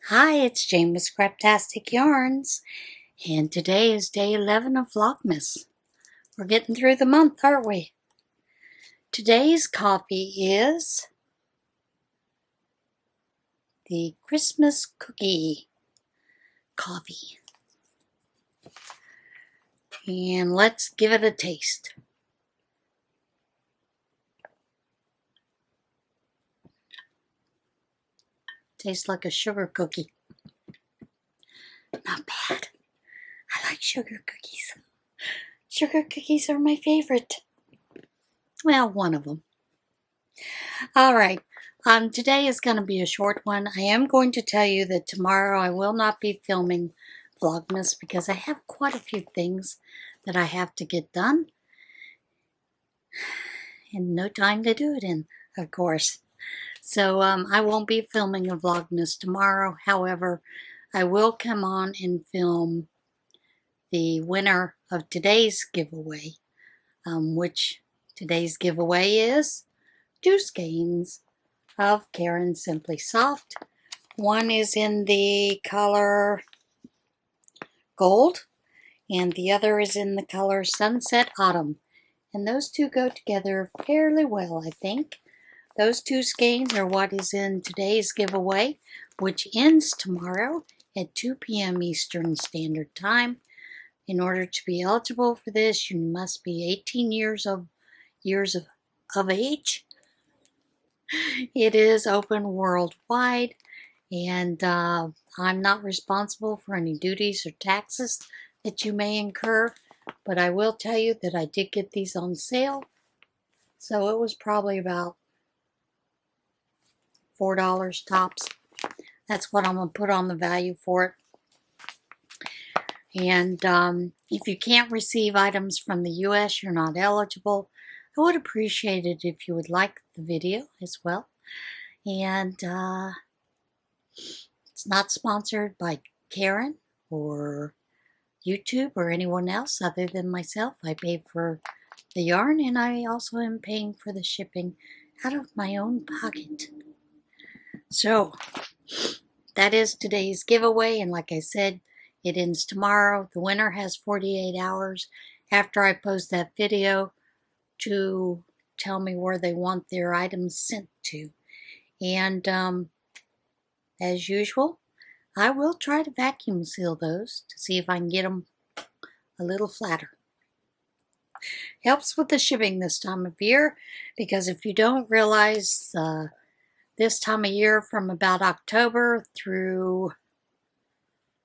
Hi, it's Jane with Scraptastic Yarns, and today is day 11 of Vlogmas. We're getting through the month, aren't we? Today's coffee is the Christmas cookie coffee. And let's give it a taste. Tastes like a sugar cookie. Not bad. I like sugar cookies. Sugar cookies are my favorite. Well, one of them. All right. Today is going to be a short one. I am going to tell you that tomorrow I will not be filming Vlogmas because I have quite a few things that I have to get done. And no time to do it in, of course. So I won't be filming a Vlogmas tomorrow. However, I will come on and film the winner of today's giveaway, which today's giveaway is 2 skeins of Karen Simply Soft. One is in the color Gold, and the other is in the color Sunset Autumn. And those two go together fairly well, I think. Those 2 skeins are what is in today's giveaway, which ends tomorrow at 2 p.m. Eastern Standard Time. In order to be eligible for this, you must be 18 years of age. It is open worldwide, and I'm not responsible for any duties or taxes that you may incur, but I will tell you that I did get these on sale, so it was probably about $4 tops. That's what I'm going to put on the value for it. And if you can't receive items from the U.S., you're not eligible. I would appreciate it if you would like the video as well. And it's not sponsored by Karen or YouTube or anyone else other than myself. I pay for the yarn, and I also am paying for the shipping out of my own pocket. So that is today's giveaway, and like I said, it ends tomorrow. The winner has 48 hours after I post that video to tell me where they want their items sent to. And as usual, I will try to vacuum seal those to see if I can get them a little flatter. Helps with the shipping this time of year, because if you don't realize, this time of year from about October through,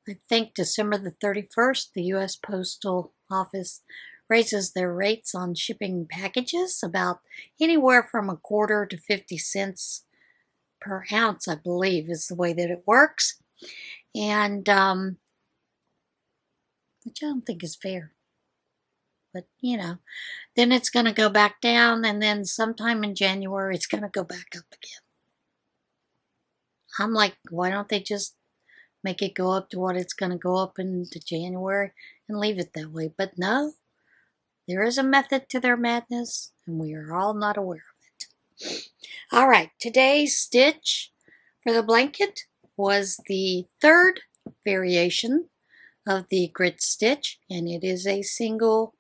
I think, December the 31st, the U.S. Postal Office raises their rates on shipping packages about anywhere from a quarter to 50 cents per ounce, I believe, is the way that it works. And, which I don't think is fair. But, you know, then it's going to go back down, and then sometime in January it's going to go back up again. I'm like, why don't they just make it go up to what it's going to go up into January and leave it that way? But no, there is a method to their madness, and we are all not aware of it. All right, today's stitch for the blanket was the 3rd variation of the grit stitch, and it is a single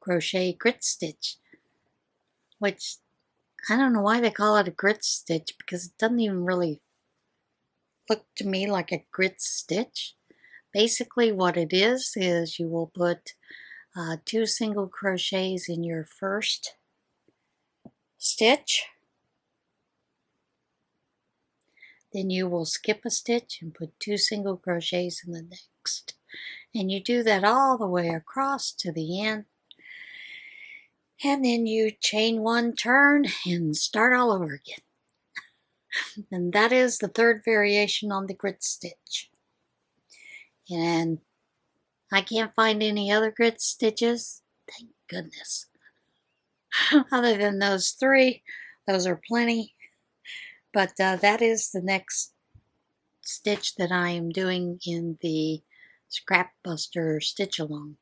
crochet grit stitch, which I don't know why they call it a grit stitch, because it doesn't even really look to me like a grit stitch. Basically what it is you will put 2 single crochets in your first stitch, then you will skip a stitch and put 2 single crochets in the next, and you do that all the way across to the end, and then you chain 1 turn and start all over again. And that is the 3rd variation on the grit stitch. And I can't find any other grit stitches, thank goodness. Other than those 3, those are plenty. But that is the next stitch that I am doing in the Scrapbuster Stitchalong.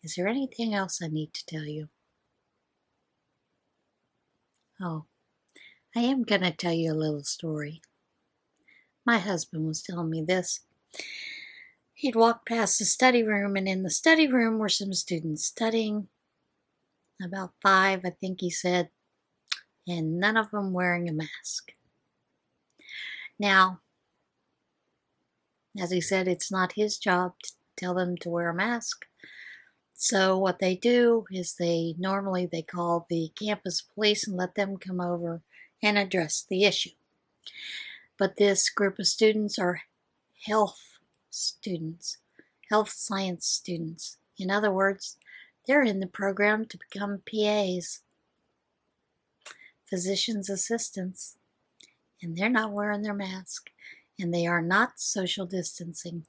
Is there anything else I need to tell you? Oh, I am going to tell you a little story. My husband was telling me this. He'd walk past the study room, and in the study room were some students studying, about 5, I think he said, and none of them wearing a mask. Now, as he said, it's not his job to tell them to wear a mask. So what they do is they call the campus police and let them come over and address the issue. But this group of students are health students, health science students. In other words, they're in the program to become PAs, physician's assistants, and they're not wearing their mask, and they are not social distancing.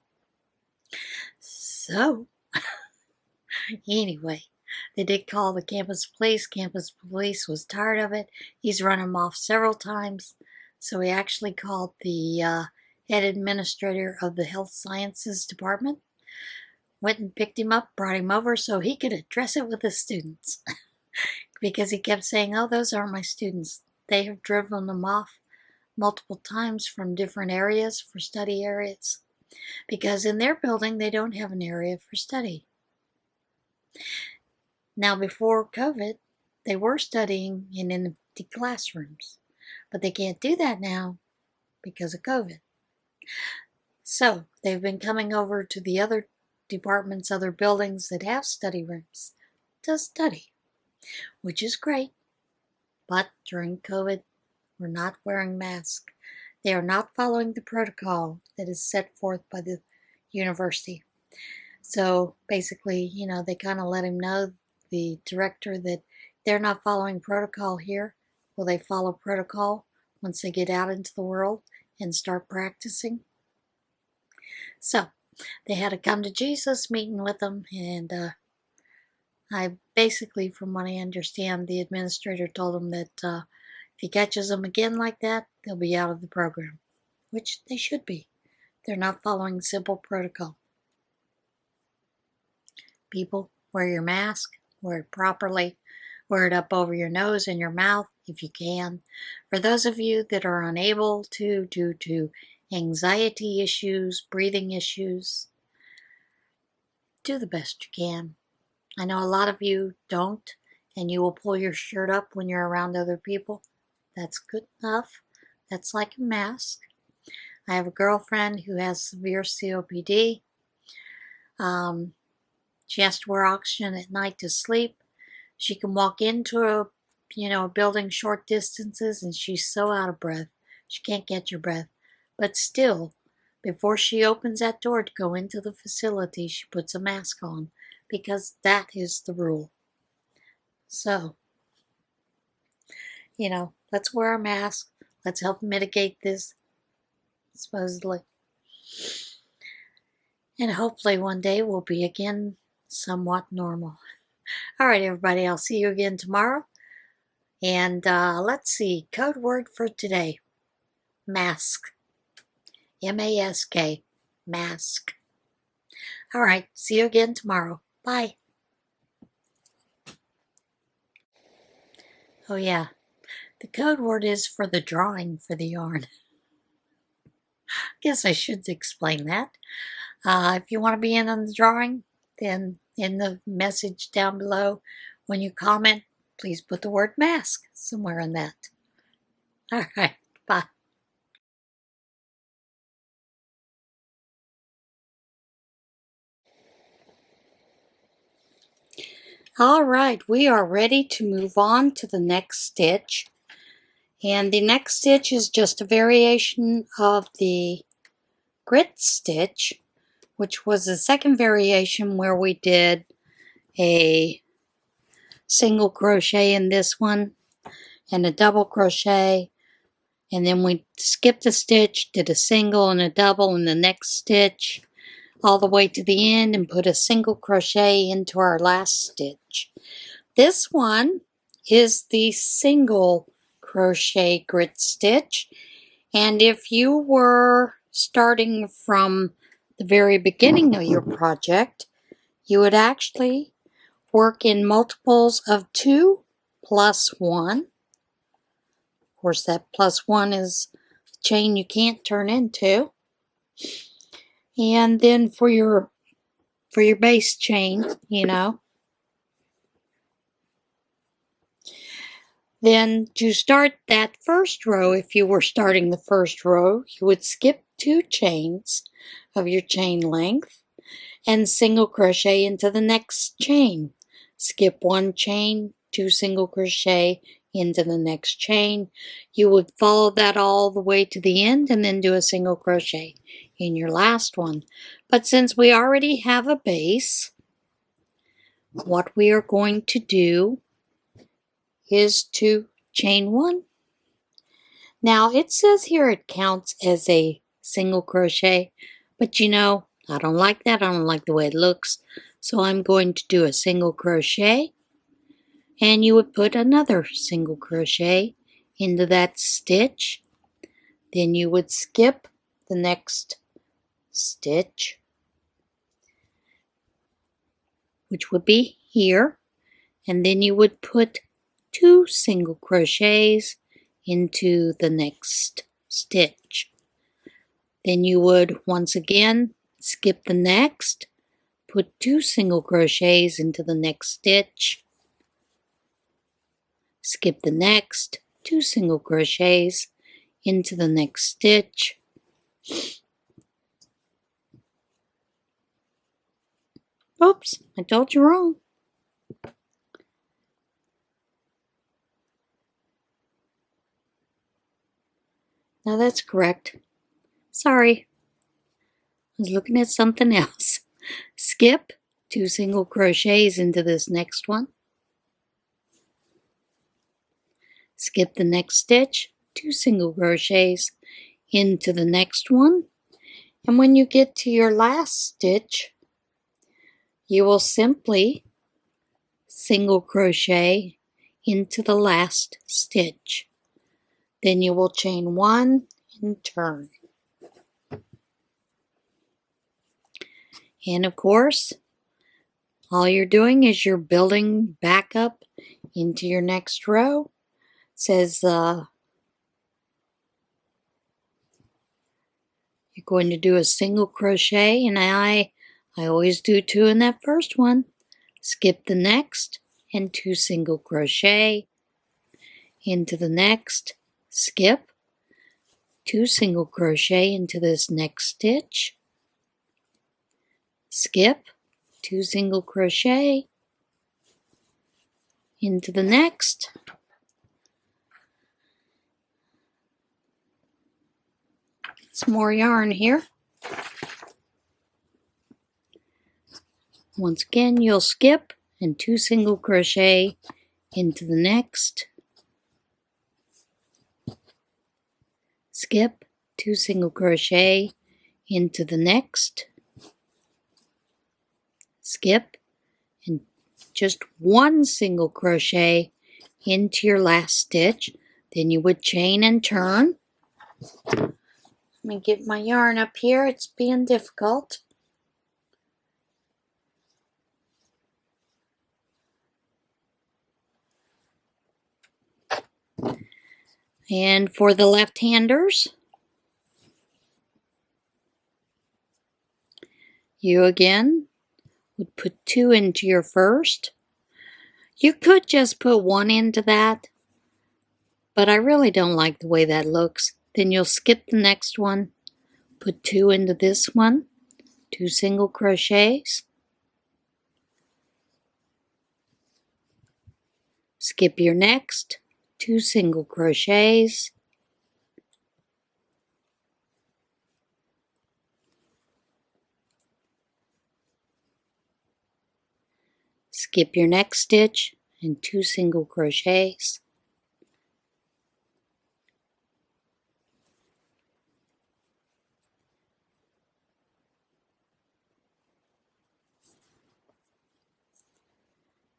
So, anyway, they did call the campus police. Campus police was tired of it. He's run them off several times. So he actually called the head administrator of the health sciences department, went and picked him up, brought him over so he could address it with the students. Because he kept saying, oh, those aren't my students. They have driven them off multiple times from different areas for study areas. Because in their building, they don't have an area for study. Now, before COVID, they were studying in empty classrooms. But they can't do that now because of COVID. So they've been coming over to the other departments, other buildings that have study rooms to study, which is great. But during COVID, we're not wearing masks. They are not following the protocol that is set forth by the university. So basically, they kind of let him know, the director, that they're not following protocol here. Will they follow protocol once they get out into the world and start practicing? So they had a come to Jesus meeting with them, and I basically, from what I understand, the administrator told them that if he catches them again like that, they'll be out of the program, which they should be. They're not following simple protocol. People, wear your mask, wear it properly, wear it up over your nose and your mouth if you can. For those of you that are unable to due to anxiety issues, breathing issues, do the best you can. I know a lot of you don't, and you will pull your shirt up when you're around other people. That's good enough. That's like a mask. I have a girlfriend who has severe COPD. She has to wear oxygen at night to sleep. She can walk into a building short distances, and she's so out of breath. She can't catch her breath. But still, before she opens that door to go into the facility, she puts a mask on, because that is the rule. So, let's wear our mask. Let's help mitigate this, supposedly. And hopefully one day we'll be again somewhat normal. All right, everybody, I'll see you again tomorrow. And let's see, code word for today, mask. M-A-S-K, mask. All right, see you again tomorrow. Bye. Oh yeah, the code word is for the drawing for the yarn. Guess I should explain that. If you want to be in on the drawing, then in the message down below, when you comment, please put the word mask somewhere in that. All right, bye. All right, we are ready to move on to the next stitch. And the next stitch is just a variation of the grit stitch, which was the second variation where we did a single crochet in this one and a double crochet, and then we skipped a stitch, did a single and a double in the next stitch all the way to the end, and put a single crochet into our last stitch. This one is the single crochet grit stitch, and if you were starting from the very beginning of your project, you would actually work in multiples of 2 plus 1. Of course, that plus 1 is chain you can't turn into. And then for your base chain, you know. Then to start that first row, if you were starting the first row, you would skip 2 chains of your chain length and single crochet into the next chain. Skip 1 chain, 2 single crochet into the next chain. You would follow that all the way to the end and then do a single crochet in your last one. But since we already have a base, what we are going to do is to chain 1. Now it says here it counts as a single crochet, but you know, I don't like that. I don't like the way it looks. So I'm going to do a single crochet, and you would put another single crochet into that stitch. Then you would skip the next stitch, which would be here, and then you would put 2 single crochets into the next stitch. Then you would once again skip the next, put 2 single crochets into the next stitch, skip the next, 2 single crochets into the next stitch, oops, I told you wrong. Now that's correct. Sorry, I was looking at something else. Skip 2 single crochets into this next one. Skip the next stitch, 2 single crochets into the next one. And when you get to your last stitch, you will simply single crochet into the last stitch. Then you will chain 1 and turn. And of course, all you're doing is you're building back up into your next row. It says you're going to do a single crochet, and I always do 2 in that first one. Skip the next and 2 single crochet into the next, skip 2 single crochet into this next stitch, skip 2 single crochet into the next, get some more yarn here. Once again, you'll skip and 2 single crochet into the next, skip 2 single crochet into the next, skip and just 1 single crochet into your last stitch. Then you would chain and turn. Let me get my yarn up here, it's being difficult. And for the left-handers, you again would put 2 into your first. You could just put 1 into that, but I really don't like the way that looks. Then you'll skip the next one, put 2 into this one, 2 single crochets, skip your next, 2 single crochets, skip your next stitch and 2 single crochets,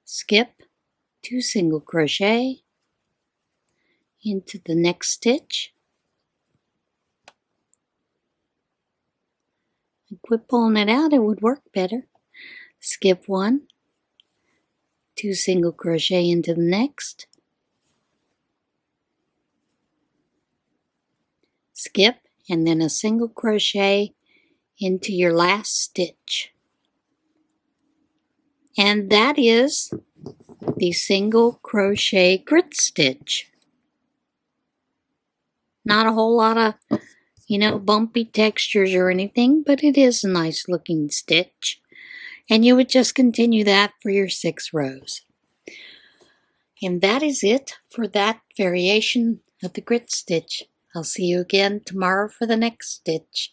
skip 2 single crochet into the next stitch, and quit pulling it out, it would work better. Skip 1, 2 single crochet into the next, skip, and then a single crochet into your last stitch. And that is the single crochet grit stitch. Not a whole lot of, bumpy textures or anything, but it is a nice looking stitch. And you would just continue that for your 6 rows. And that is it for that variation of the grit stitch. I'll see you again tomorrow for the next stitch.